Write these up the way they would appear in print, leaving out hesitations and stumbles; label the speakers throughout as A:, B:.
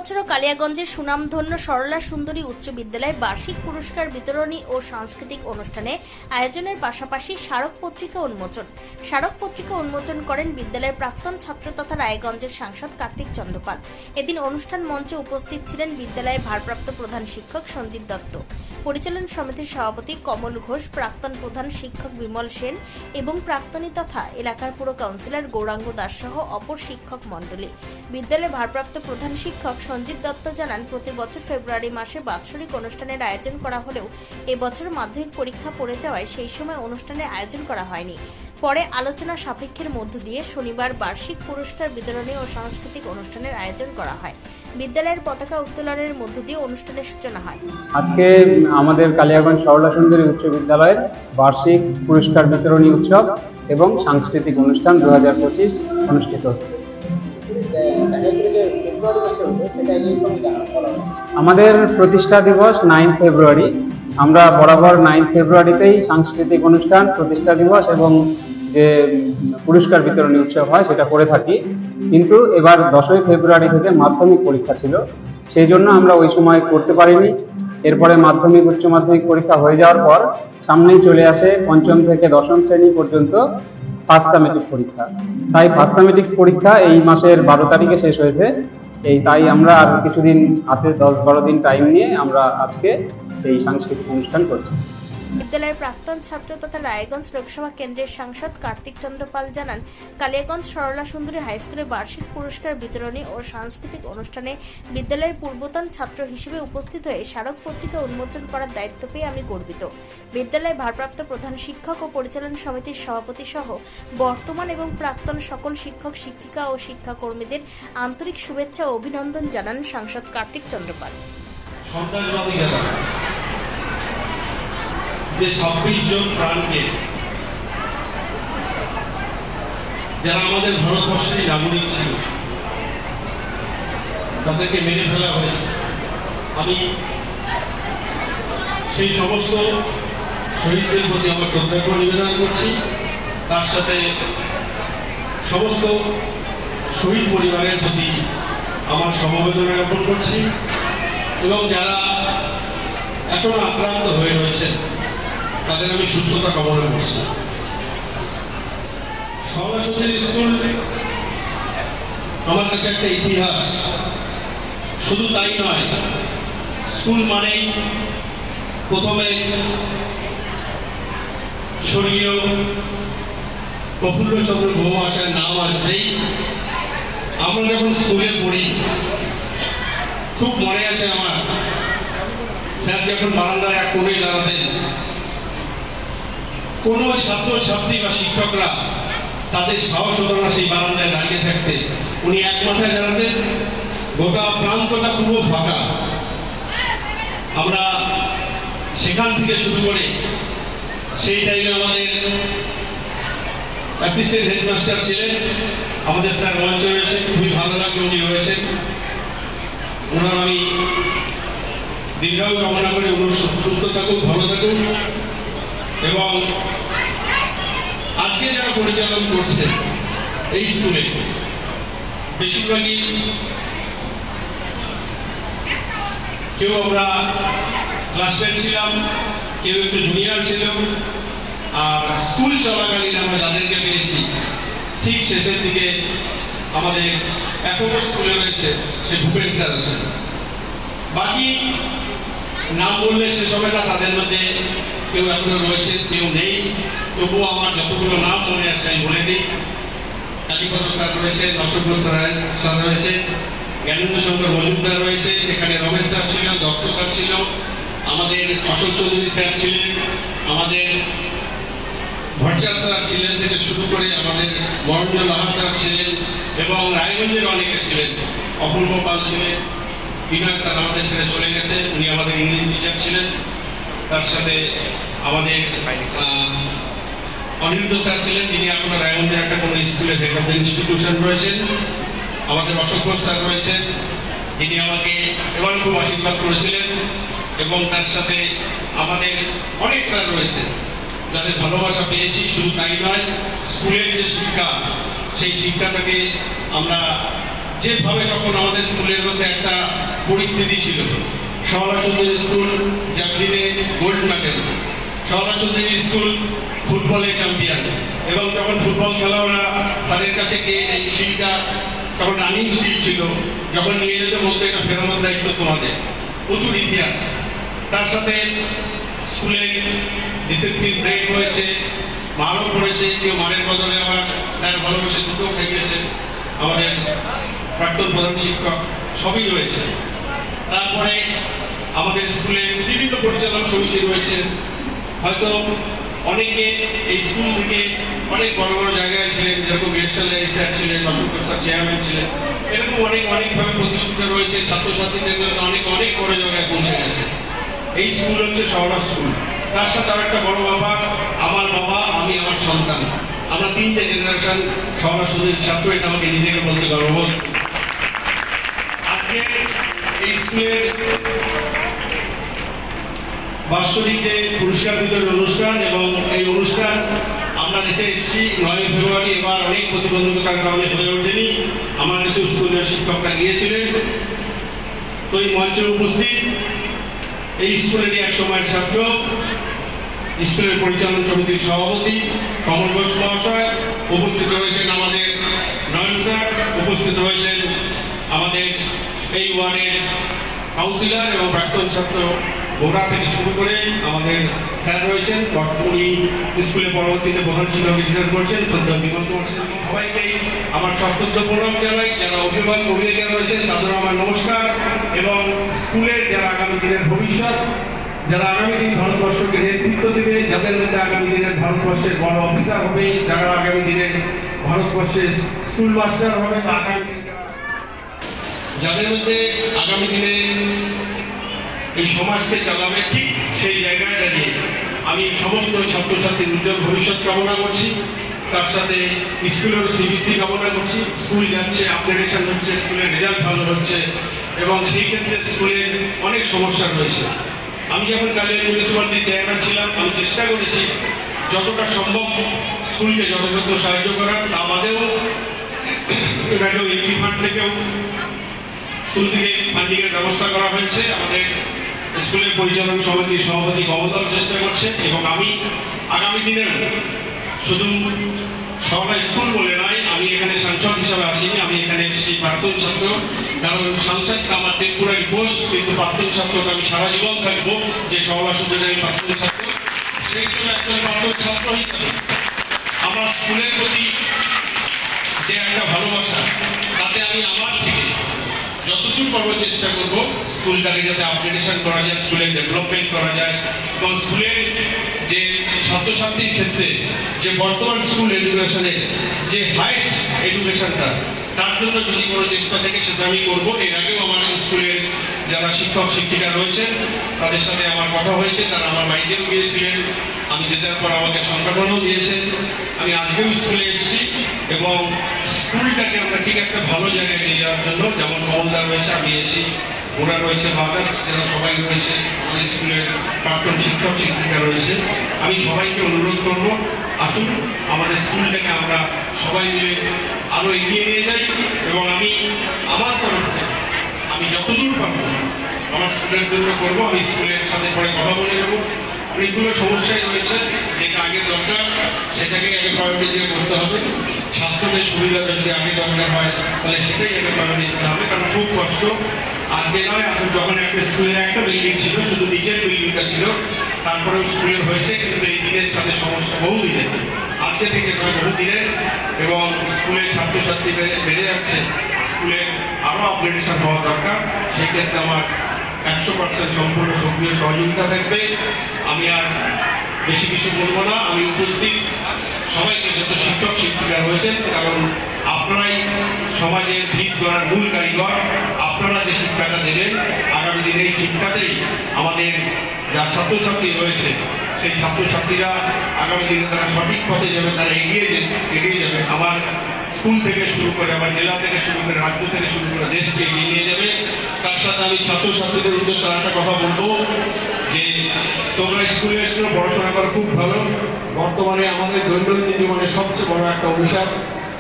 A: এবছরও কালিয়াগঞ্জের সুনামধন্য সরলা সুন্দরী উচ্চ বিদ্যালয়ে বার্ষিক পুরস্কার বিতরণী ও সাংস্কৃতিক অনুষ্ঠানে আয়োজনের পাশাপাশি স্মারক পত্রিকা উন্মোচন। স্মারক পত্রিকা উন্মোচন করেন বিদ্যালয়ের প্রাক্তন ছাত্র তথা রায়গঞ্জের সাংসদ কার্তিক চন্দ্রপাল। এদিন অনুষ্ঠান মঞ্চে উপস্থিত ছিলেন বিদ্যালয়ের ভারপ্রাপ্ত প্রধান শিক্ষক সঞ্জিত দত্ত, পরিচালন সমিতির সভাপতি কমল ঘোষ, প্রাক্তন প্রধান শিক্ষক বিমল সেন এবং প্রাক্তনী তথা এলাকার পুর কাউন্সিলর গৌরাঙ্গ দাস সহ অপর শিক্ষক মণ্ডলী। বিদ্যালয়ের ভারপ্রাপ্ত প্রধান শিক্ষক সঞ্জিত দত্ত জানান, প্রতি বছর ফেব্রুয়ারি মাসে বাৎসরিক অনুষ্ঠানের আয়োজন করা হলেও এবছর মাধ্যমিক পরীক্ষা পড়ে যাওয়ায় সেই সময় অনুষ্ঠানের আয়োজন করা হয়নি। পরে আলোচনা সাপেক্ষের মধ্য দিয়ে শনিবার বার্ষিক পুরস্কার বিতরণী ও সাংস্কৃতিক অনুষ্ঠানের আয়োজন করা হয়। বিদ্যালয়ের পতাকা উত্তোলনের মধ্য দিয়ে অনুষ্ঠানের সূচনা হয়।
B: আজকে আমাদের কালিয়াগঞ্জ সরলা সুন্দরী উচ্চ বিদ্যালয়ের বার্ষিক পুরস্কার বিতরণী উৎসব এবং সাংস্কৃতিক অনুষ্ঠান 2025 অনুষ্ঠিত হচ্ছে। আমাদের প্রতিষ্ঠা দিবস 9 ফেব্রুয়ারি। আমরা বরাবর 9 ফেব্রুয়ারিতেই সাংস্কৃতিক অনুষ্ঠান, প্রতিষ্ঠা দিবস এবং যে পুরস্কার বিতরণী উৎসব হয় সেটা করে থাকি। কিন্তু এবার 10ই ফেব্রুয়ারি থেকে মাধ্যমিক পরীক্ষা ছিল, সেই জন্য আমরা ওই সময় করতে পারিনি। এরপরে মাধ্যমিক উচ্চ মাধ্যমিক পরীক্ষা হয়ে যাওয়ার পর সামনেই চলে আসে পঞ্চম থেকে দশম শ্রেণী পর্যন্ত ফার্স্ট মেট্রিক পরীক্ষা। তাই ফার্স্ট মেট্রিক পরীক্ষা এই মাসের 12 তারিখে শেষ হয়েছে। তাই আমরা আর কিছুদিন হাতে 10-12 দিন টাইম নিয়ে আমরা আজকে এই সাংস্কৃতিক অনুষ্ঠান করছি।
A: বিদ্যালয়ের প্রাক্তন ছাত্র তথা রায়গঞ্জ লোকসভা কেন্দ্রের সাংসদ কার্তিক চন্দ্রপাল জানান, কালিয়াগঞ্জ সরলা সুন্দরী হাইস্কুলে বার্ষিক পুরস্কার বিতরণী ও সাংস্কৃতিক অনুষ্ঠানে বিদ্যালয়ের পূর্বতন ছাত্র হিসেবে উপস্থিত হয়ে স্মারক পত্রিকা উন্মোচন করার দায়িত্ব পেয়ে আমি গর্বিত। বিদ্যালয়ের ভারপ্রাপ্ত প্রধান শিক্ষক ও পরিচালন সমিতির সভাপতি সহ বর্তমান এবং প্রাক্তন সকল শিক্ষক শিক্ষিকা ও শিক্ষাকর্মীদের আন্তরিক শুভেচ্ছা ও অভিনন্দন জানান সাংসদ কার্তিক চন্দ্রপাল।
C: যে 26 জন প্রাণকে যারা আমাদের ভারতবর্ষের নাগরিক ছিল তাদেরকে মেরে ফেলা হয়েছে। আমি সেই সমস্ত শহীদদের প্রতি আমার শ্রদ্ধা নিবেদন করছি। তার সাথে সমস্ত শহীদ পরিবারের প্রতি আমার সমবেদনা জ্ঞাপন করছি এবং যারা এখনো আক্রান্ত হয়ে রয়েছেন তাদের আমি সুস্থতা কামনা করছি। সরলা সুন্দরী স্কুল আমার কাছে একটা ইতিহাস। শুধু তাই নয়, স্কুল মানেই প্রথমে স্বর্গীয় প্রফুল্লচন্দ্র গুহ মহাশয়ের নাম আসবেই। আমরা যখন স্কুলে পড়ি, খুব মনে আছে আমার, স্যার যখন বারান্দায় এক কোণে দাঁড়াতেন, কোনো ছাত্র ছাত্রী বা শিক্ষকরা তাদের সাহস হতো না সেই বারান্দায় দাঁড়িয়ে থাকতে। উনি এক মাথায় দাঁড়াতেন, গোটা প্রান্তটা পুরো ফাঁকা। আমরা সেখান থেকে শুরু করে সেই টাইমে আমাদের অ্যাসিস্ট্যান্ট হেডমাস্টার ছিলেন আমাদের স্যার মঞ্চে রয়েছেন, খুবই ভালো লাগলো উনি রয়েছেন। ওনার আমি দীর্ঘায়ু কামনা করে উনি সুস্থ থাকুন, ভালো থাকুন। এবং আজকে যারা পরিচালন করছে এই স্কুলে, বেশিরভাগই কেউ আমরা ক্লাসমেট ছিলাম, কেউ একটু জুনিয়র ছিল। আর স্কুল চলাকালীন আমরা যাদেরকে পেয়েছি, ঠিক শেষের দিকে আমাদের এখনো স্কুলে রয়েছে সে ভূপেন স্যার আছেন। বাকি নাম বললে শেষ হবে না, তাদের মধ্যে কেউ এখনো রয়েছে, কেউ নেই। তবুও আমার যতগুলো নাম মনে আছে আমি বলে দিই। কালীপদ স্যার রয়েছে, নসব্র স্যার রয়েছে, জ্ঞানেন্দ্র শঙ্কর মজুমদার রয়েছে, এখানে রমেশ স্যার ছিল, দত্ত স্যার ছিল, আমাদের অশোক চৌধুরী স্যার ছিলেন, আমাদের ভট্টাচার্য স্যার ছিলেন থেকে শুরু করে আমাদের বরণ্য লাহা স্যার ছিলেন এবং রায়গঞ্জের অনেকে ছিলেন, অপূর্ব পাল ছিলেন, বিনয় স্যার আমাদের ছেড়ে চলে গেছে, উনি আমাদের ইংরেজি টিচার ছিলেন। তার সাথে আমাদের অনিরুদ্ধ স্যার ছিলেন, যিনি এখনো রায়গঞ্জের একটা কোনো স্কুলে হেড অফ দ্য ইনস্টিটিউশন রয়েছেন। আমাদের অশোক স্যার রয়েছেন, যিনি আমাকে এবার খুব আশীর্বাদ করেছিলেন। এবং তার সাথে আমাদের অনেক স্যার রয়েছে যাদের ভালোবাসা পেয়েছি। শুধু তাই নয়, স্কুলের যে শিক্ষা, সেই শিক্ষাটাকে আমরা যেভাবে তখন আমাদের স্কুলের মধ্যে একটা পরিস্থিতি ছিল, শাওলা সুন্দরী স্কুল জ্যাভলিনে গোল্ড মেডেল, শাওলা সুন্দরী স্কুল ফুটবলে চ্যাম্পিয়ন, এবং যখন ফুটবল খেলা ওরা তাদের কাছে গিয়ে এই শিলটা তখন রানিং শিল ছিল, যখন নিয়ে যেতে বলতো এটা ফেরানোর দায়িত্ব তোমাদের। প্রচুর ইতিহাস। তার সাথে স্কুলে ডিসিপ্লিন ব্রেক হয়েছে, মারও পড়েছে, কেউ মারের বদলে আবার তার ভালোবেসে দুটো খাইয়েছে। আমাদের প্রাক্তন প্রধান শিক্ষক সবই রয়েছে। তারপরে আমাদের স্কুলে বিভিন্ন পরিচালনা সমিতি রয়েছে। হয়তো অনেকে এই স্কুল থেকে অনেক বড় বড় জায়গায় ছিলেন, যেরকম রেশালে স্যার ছিলেন, অশোক স্যার চেয়ারম্যান ছিলেন, এরকম অনেকভাবে প্রতিষ্ঠিত রয়েছে। ছাত্রছাত্রীদের জন্য অনেক বড় জায়গায় পৌঁছে গেছে। এই স্কুল হচ্ছে শাওলা স্কুল। তার সাথে আর একটা বড় ব্যাপার, আমার বাবা, আমি, আমার সন্তান, আমরা 3টে জেনারেশন শাওলা স্কুলের ছাত্র। এটা আমাকে নিজেকে বলতে গর্ববোধ। আজকে এই স্কুলের বাৎসরিক যে পুরস্কার বিতরণ অনুষ্ঠান, এবং এই অনুষ্ঠান আমরা দেখে এসেছি 9 ফেব্রুয়ারি। এবার অনেক প্রতিবন্ধকতার কারণে হয়ে ওঠেনি, আমার কিছু স্কুলের শিক্ষকরা গিয়েছিলেন। তো এই মঞ্চে উপস্থিত এই স্কুলেরই এক সময়ের ছাত্র, স্কুলের পরিচালন সমিতির সভাপতি কমল ঘোষ মহাশয়, উপস্থিত রয়েছেন আমাদের নয়ন স্যার, উপস্থিত রয়েছেন আমাদের এই ওয়ার্ডের কাউন্সিলর এবং প্রাক্তন ছাত্র বোরা থেকে শুরু করে আমাদের স্যার রয়েছেন, উনি স্কুলে পরবর্তীতে প্রধান শিক্ষক ইতিহাস করছেন, শ্রদ্ধা বিমল কুমার সেন। সবাইকে আমার সশ্রদ্ধ প্রণাম জানাই। যারা অভিভাবক অভিভাবিকা রয়েছেন তাদেরও আমার নমস্কার। এবং স্কুলের যারা আগামী দিনের ভবিষ্যৎ, যারা আগামী দিন ভারতবর্ষকে নেতৃত্ব দেবে, যাদের মধ্যে আগামী দিনের ভারতবর্ষের বড় অফিসার হবে, যারা আগামী দিনের ভারতবর্ষের স্কুল মাস্টার হবে, বা আগামী যাদের মধ্যে আগামী দিনে এই সমাজকে চালাবে, ঠিক সেই জায়গায় দাঁড়িয়ে আমি সমস্ত ছাত্রছাত্রীর উজ্জ্বল ভবিষ্যৎ কামনা করছি। তার সাথে স্কুলের শ্রীবৃদ্ধি কামনা করছি। স্কুল যাচ্ছে, আপগ্রেডেশন হচ্ছে, স্কুলের রেজাল্ট ভালো হচ্ছে, এবং সেই ক্ষেত্রে স্কুলের অনেক সমস্যা রয়েছে। আমি যখন কালিয়াগঞ্জ মিউনিসিপ্যালিটির চেয়ারম্যান ছিলাম, আমি চেষ্টা করেছি যতটা সম্ভব স্কুলকে যথাযথ সাহায্য করার। তা বাদেও এমপি ফান্ড থেকেও স্কুল থেকে ফান্ডিংয়ের ব্যবস্থা করা হয়েছে। আমাদের স্কুলের পরিচালন সমিতির সভাপতি কমলদার চেষ্টা করছে, এবং আমি আগামী দিনে শুধু সবাই স্কুল বলে নয়, আমি এখানে সাংসদ হিসাবে আসিনি, আমি এখানে এসেছি প্রাক্তন ছাত্র। কারণ সাংসদ আমার টেম্পোরারি পোস্ট, কিন্তু প্রাক্তন ছাত্রকে আমি সারা জীবন থাকবো। যে শাওলা সুন্দরী আমি প্রাক্তন ছাত্র, সেই জন্য একজন প্রাক্তন ছাত্র হিসাবে আমার স্কুলের প্রতি যে একটা ভালোবাসা, তাতে আমি আমার থেকে যতদূর পারবো চেষ্টা করবো স্কুলটাকে যাতে আপগ্রেডেশন করা যায়, স্কুলের ডেভেলপমেন্ট করা যায়, এবং স্কুলের যে ছাত্রছাত্রীর ক্ষেত্রে যে বর্তমান স্কুল এডুকেশনের যে হাইস্ট এডুকেশনটা, তার জন্য যদি কোনো চেষ্টা থাকে সেটা আমি করবো। এর আগেও আমার স্কুলের যারা শিক্ষক শিক্ষিকা রয়েছেন তাদের সাথে আমার কথা হয়েছে, তারা আমার বাড়িতেও গিয়েছিলেন, আমি যেটার পর আমাকে সংগঠনও দিয়েছেন। আমি আজকেও স্কুলে এসেছি, এবং স্কুলটাকে আমরা ঠিক একটা ভালো জায়গায় নিয়ে যাওয়ার জন্য, যেমন কমলদার রয়েছে, আমি এসেছি, ওরা রয়েছে, বাজার যারা সবাই রয়েছে, আমাদের স্কুলের প্রাক্তন শিক্ষক শিক্ষিকা রয়েছে, আমি সবাইকে অনুরোধ করবো, আসুন আমাদের স্কুলটাকে আমরা সবাই মিলে আরো এগিয়ে নিয়ে যাই। এবং আমি আমার তরফ থেকে আমি যতদূর পারবো আমার স্কুলের জন্য করবো। আমি স্কুলের সাথে পরে কথা বলে নেবো। অনেকগুলো সমস্যাই রয়েছে, যেটা আগে দরকার সেটাকে আগে প্রায়োরিটি দিয়ে করতে হবে। ছাত্রদের সুবিধাটা যদি আগে দরকার হয় তাহলে সেটাই আগে প্রায়োরিটি দিতে হবে, কারণ খুব কষ্ট। আজকে নয়, এখন যখন একটা স্কুলের একটা বিল্ডিং ছিল, শুধু নিচের বিল্ডিংটা ছিল, তারপরেও স্কুলের হয়েছে, কিন্তু এই দিনের সাথে সমস্যা বহু দিনের, আজকে থেকে নয় বহু দিনের। এবং স্কুলের ছাত্রছাত্রী বেড়ে যাচ্ছে, স্কুলের আরও আপগ্রেডেশন হওয়া দরকার। সেই ক্ষেত্রে আমার 100% সম্পূর্ণ সক্রিয় সহযোগিতা থাকবে। আমি আর বেশি কিছু বলবো না। আমি উপস্থিত সবাইকে, যত শিক্ষক শিক্ষিকা রয়েছেন, কারণ আপনারাই সমাজের ভিত গড়ার মূল কারিগর। আপনারা যে শিক্ষাটা দেবেন, আগামী দিনে এই শিক্ষাতেই আমাদের যা ছাত্রছাত্রী রয়েছে, সেই ছাত্রছাত্রীরা আগামী দিনে তারা সঠিক পথে যাবে, তারা এগিয়ে যাবে। আমার স্কুল থেকে শুরু করে, আমার জেলা থেকে শুরু করে, রাজ্য থেকে শুরু করে দেশকে এগিয়ে নিয়ে যাবে। তার সাথে আমি ছাত্রছাত্রীদের উদ্দেশ্যে একটা কথা বলবো, যে তোমরা স্কুলে এসেছো, পড়াশোনা করা খুব ভালো। বর্তমানে আমাদের দৈনন্দিন জীবনে সবচেয়ে বড় একটা অভিশাপ,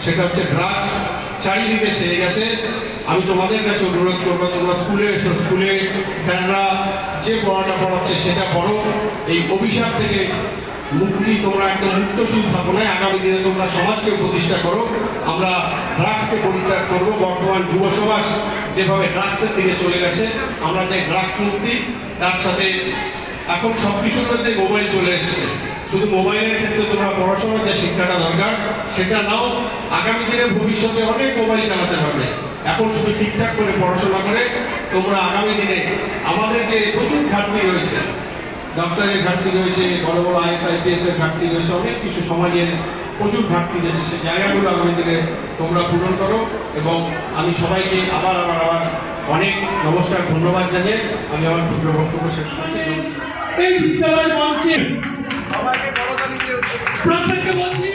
C: সেটা হচ্ছে ড্রাগস। চারিদিকে সেরে গেছে। আমি তোমাদের কাছে অনুরোধ করবো, তোমরা স্কুলে এসো, স্কুলে স্যাররা যে পড়াটা পড়াচ্ছে সেটা পড়ো। এই অভিশাপ থেকে মুক্তি, তোমরা একদম মুক্তশীল থাকো না। আগামী দিনে তোমরা সমাজকে প্রতিষ্ঠা করো। আমরা ড্রাগসকে পরিত্যাগ করবো। বর্তমান যুব সমাজ যেভাবে ড্রাগসের দিকে চলে গেছে, আমরা চাই ড্রাগস মুক্তি। তার সাথে এখন সব কিছুর মধ্যে মোবাইল চলে এসছে। শুধু মোবাইলের ক্ষেত্রে তোমরা পড়াশোনার যে শিক্ষাটা দরকার সেটা নাও। আগামী দিনে ভবিষ্যতে অনেক মোবাইল চালাতে পারবে। এখন শুধু ঠিকঠাক করে পড়াশোনা করে তোমরা আগামী দিনে, আমাদের যে প্রচুর ঘাটতি রয়েছে, ডক্টরের ঘাটতি রয়েছে, বড় বড় IAS এর ঘাটতি রয়েছে, অনেক কিছু সমাজের প্রচুর ঘাটতি রয়েছে, সেই জায়গাগুলো আগামী দিনে তোমরা পূরণ করো। এবং আমি সবাইকে আবার অনেক নমস্কার, ধন্যবাদ জানিয়ে আমি আমার ক্ষুদ্র বক্তব্য শেষ করছি।
D: এই বিদ্যালয় মঞ্চে প্রত্যেককে বলছি